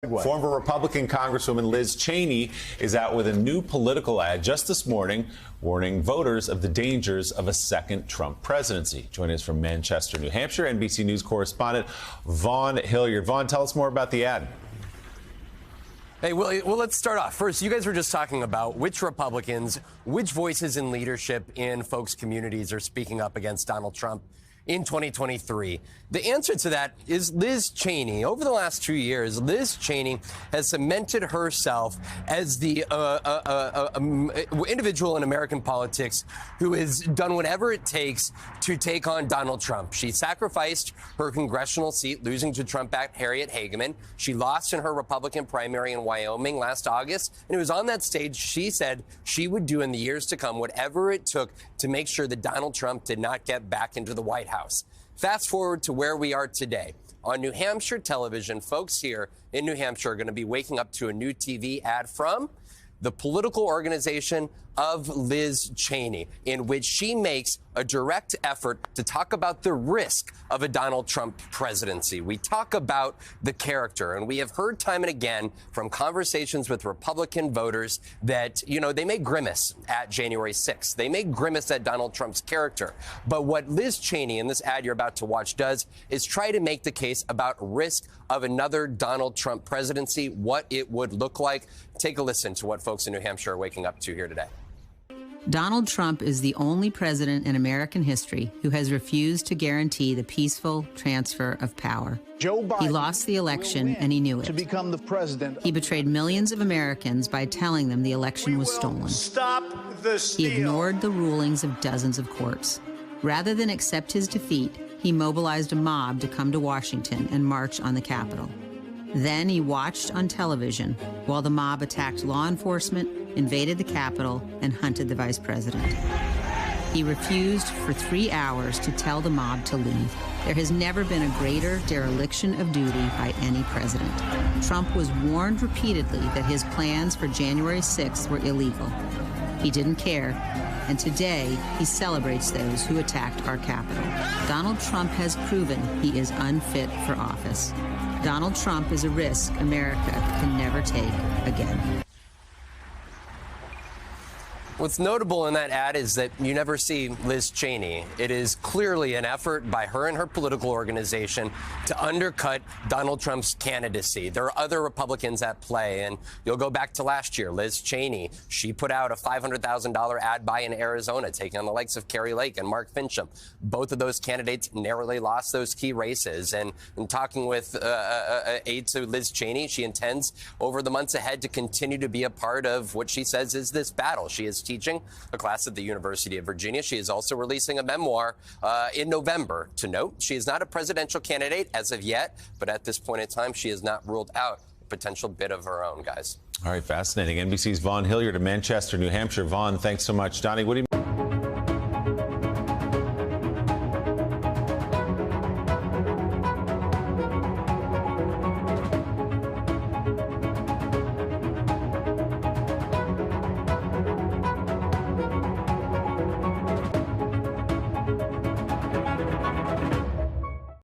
Former Republican Congresswoman Liz Cheney is out with a new political ad just this morning, warning voters of the dangers of a second Trump presidency. Joining us from Manchester, New Hampshire, NBC News correspondent Vaughn Hilliard. Vaughn, tell us more about the ad. Hey, well, let's start off. First, you guys were just talking about which Republicans, which voices in leadership in folks' communities are speaking up against Donald Trump in 2023. The answer to that is Liz Cheney. Over the last 2 years, Liz Cheney has cemented herself as the individual in American politics who has done whatever it takes to take on Donald Trump. She sacrificed her congressional seat, losing to Trump-backed Harriet Hageman. She lost in her Republican primary in Wyoming last August, and it was on that stage she said she would do in the years to come whatever it took to make sure that Donald Trump did not get back into the White House. Fast forward to where we are today. On New Hampshire television, folks here in New Hampshire are going to be waking up to a new TV ad from the political organization of Liz Cheney, in which she makes a direct effort to talk about the risk of a Donald Trump presidency. We talk about the character, and we have heard time and again from conversations with Republican voters that, you know, they may grimace at January 6th. They may grimace at Donald Trump's character. But what Liz Cheney in this ad you're about to watch does is try to make the case about risk of another Donald Trump presidency, what it would look like. Take a listen to what folks in New Hampshire are waking up to here today. Donald Trump is the only president in American history who has refused to guarantee the peaceful transfer of power. Joe Biden, he lost the election and he knew it. To become the president. He betrayed millions of Americans by telling them the election was stolen. Stop the steal. He ignored the rulings of dozens of courts. Rather than accept his defeat, he mobilized a mob to come to Washington and march on the Capitol. Then he watched on television while the mob attacked law enforcement, invaded the Capitol, and hunted the vice president. He refused for 3 hours to tell the mob to leave. There has never been a greater dereliction of duty by any president. Trump was warned repeatedly that his plans for January 6th were illegal. He didn't care, and today he celebrates those who attacked our Capitol. Donald Trump has proven he is unfit for office. Donald Trump is a risk America can never take again. What's notable in that ad is that you never see Liz Cheney. It is clearly an effort by her and her political organization to undercut Donald Trump's candidacy. There are other Republicans at play, and you'll go back to last year. Liz Cheney, she put out a $500,000 ad buy in Arizona, taking on the likes of Kari Lake and Mark Finchem. Both of those candidates narrowly lost those key races. And in talking with aides to Liz Cheney, she intends over the months ahead to continue to be a part of what she says is this battle. She is teaching a class at the University of Virginia. She is also releasing a memoir in November. To note, she is not a presidential candidate as of yet, but at this point in time, she has not ruled out a potential bid of her own, guys. All right, fascinating. NBC's Vaughn Hilliard in Manchester, New Hampshire. Vaughn, thanks so much. Donnie, what do you